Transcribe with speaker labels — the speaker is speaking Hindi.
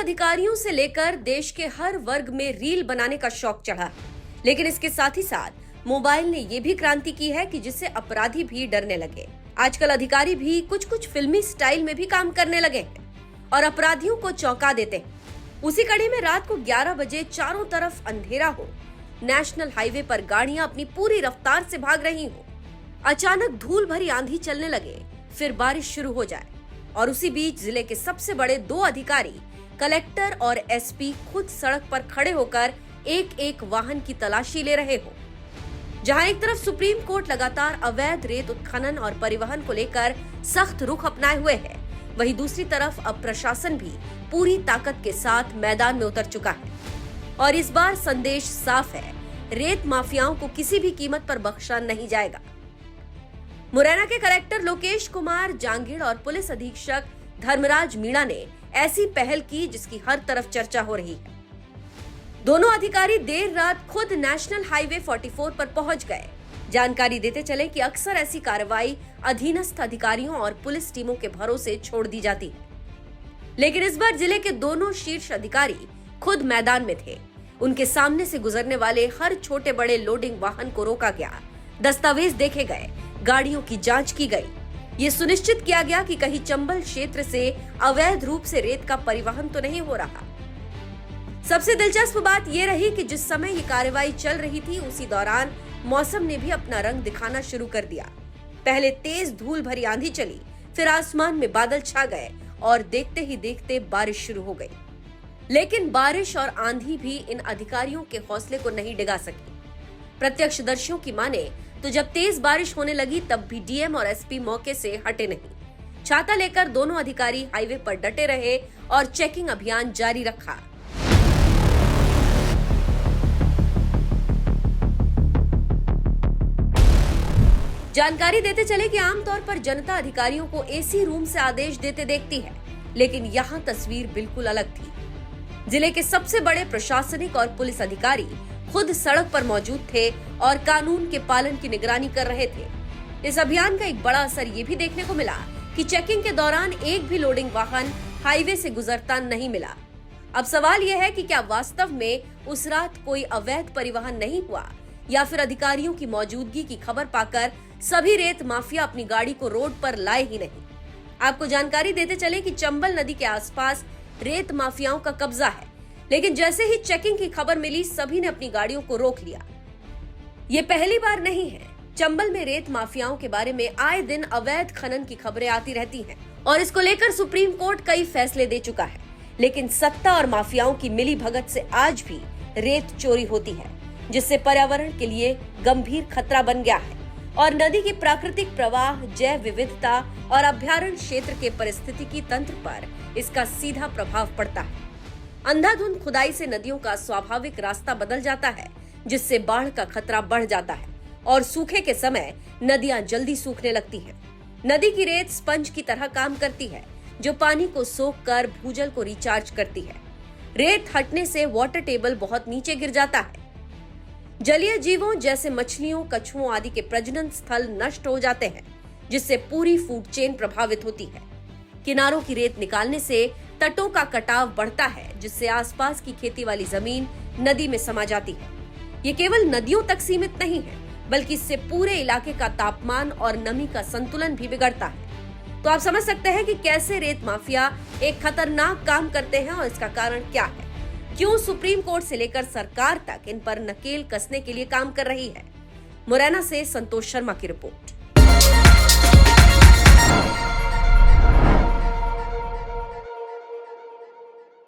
Speaker 1: अधिकारियों से लेकर देश के हर वर्ग में रील बनाने का शौक चढ़ा, लेकिन इसके साथ ही साथ मोबाइल ने ये भी क्रांति की है कि जिससे अपराधी भी डरने लगे। आजकल अधिकारी भी कुछ फिल्मी स्टाइल में भी काम करने लगे हैं और अपराधियों को चौंका देते हैं। उसी कड़ी में रात को 11 बजे चारों तरफ अंधेरा हो, नेशनल हाईवे पर गाड़ियां अपनी पूरी रफ्तार से भाग रही हो, अचानक धूल भरी आंधी चलने लगे, फिर बारिश शुरू हो जाए और उसी बीच जिले के सबसे बड़े 2 अधिकारी कलेक्टर और एसपी खुद सड़क पर खड़े होकर एक वाहन की तलाशी ले रहे हो। जहां एक तरफ सुप्रीम कोर्ट लगातार अवैध रेत उत्खनन और परिवहन को लेकर सख्त रुख अपनाए हुए है, वहीं दूसरी तरफ अब प्रशासन भी पूरी ताकत के साथ मैदान में उतर चुका है और इस बार संदेश साफ है, रेत माफियाओं को किसी भी कीमत पर बख्शा नहीं जाएगा। मुरैना के कलेक्टर लोकेश कुमार जांगिड़ और पुलिस अधीक्षक धर्मराज मीणा ने ऐसी पहल की जिसकी हर तरफ चर्चा हो रही है। दोनों अधिकारी देर रात खुद नेशनल हाईवे 44 पर पहुंच गए। जानकारी देते चले कि अक्सर ऐसी कार्रवाई अधीनस्थ अधिकारियों और पुलिस टीमों के भरोसे छोड़ दी जाती है, लेकिन इस बार जिले के दोनों शीर्ष अधिकारी खुद मैदान में थे। उनके सामने से गुजरने वाले हर छोटे बड़े लोडिंग वाहन को रोका गया, दस्तावेज देखे गए, गाड़ियों की जांच की गई। ये सुनिश्चित किया गया कि कहीं चंबल क्षेत्र से अवैध रूप से रेत का परिवहन तो नहीं हो रहा। सबसे दिलचस्प बात यह रही कि जिस समय ये कार्रवाई चल रही थी, उसी दौरान मौसम ने भी अपना रंग दिखाना शुरू कर दिया। पहले तेज धूल भरी आंधी चली, फिर आसमान में बादल छा गए और देखते ही देखते बारिश शुरू हो गई। लेकिन बारिश और आंधी भी इन अधिकारियों के हौसले को नहीं डिगा सकी। प्रत्यक्षदर्शियों की माने तो जब तेज बारिश होने लगी तब भी डीएम और एसपी मौके से हटे नहीं। छाता लेकर दोनों अधिकारी हाईवे पर डटे रहे और चेकिंग अभियान जारी रखा। जानकारी देते चले कि आमतौर पर जनता अधिकारियों को एसी रूम से आदेश देते देखती है, लेकिन यहाँ तस्वीर बिल्कुल अलग थी। जिले के सबसे बड़े प्रशासनिक और पुलिस अधिकारी खुद सड़क पर मौजूद थे और कानून के पालन की निगरानी कर रहे थे। इस अभियान का एक बड़ा असर ये भी देखने को मिला कि चेकिंग के दौरान एक भी लोडिंग वाहन हाईवे से गुजरता नहीं मिला। अब सवाल यह है कि क्या वास्तव में उस रात कोई अवैध परिवहन नहीं हुआ या फिर अधिकारियों की मौजूदगी की खबर पाकर सभी रेत माफिया अपनी गाड़ी को रोड पर लाए ही नहीं। आपको जानकारी देते चले कि चंबल नदी के आसपास रेत माफियाओं का कब्जा है, लेकिन जैसे ही चेकिंग की खबर मिली सभी ने अपनी गाड़ियों को रोक लिया। ये पहली बार नहीं है, चंबल में रेत माफियाओं के बारे में आए दिन अवैध खनन की खबरें आती रहती हैं और इसको लेकर सुप्रीम कोर्ट कई फैसले दे चुका है, लेकिन सत्ता और माफियाओं की मिली भगत से आज भी रेत चोरी होती है, जिससे पर्यावरण के लिए गंभीर खतरा बन गया है और नदी की प्राकृतिक प्रवाह, जैव विविधता और अभ्यारण्य क्षेत्र के पारिस्थितिकी तंत्र पर इसका सीधा प्रभाव पड़ता है। अंधाधुंध खुदाई से नदियों का स्वाभाविक रास्ता बदल जाता है, जिससे बाढ़ का खतरा बढ़ जाता है और सूखे के समय नदियां जल्दी सूखने लगती हैं। नदी की रेत स्पंज की तरह काम करती है, जो पानी को सोख कर भूजल को रिचार्ज करती है। रेत हटने से वाटर टेबल बहुत नीचे गिर जाता है। जलीय जीवों जैसे मछलियों, कछुओं आदि के प्रजनन स्थल नष्ट हो जाते हैं, जिससे पूरी फूड चेन प्रभावित होती है। किनारों की रेत निकालने से तटों का कटाव बढ़ता है, जिससे आसपास की खेती वाली जमीन नदी में समा जाती है। ये केवल नदियों तक सीमित नहीं है, बल्कि इससे पूरे इलाके का तापमान और नमी का संतुलन भी बिगड़ता है। तो आप समझ सकते हैं कि कैसे रेत माफिया एक खतरनाक काम करते हैं और इसका कारण क्या है। क्यों सुप्रीम कोर्ट से लेकर सरकार तक इन पर नकेल कसने के लिए काम कर रही है। मुरैना से संतोष शर्मा की रिपोर्ट।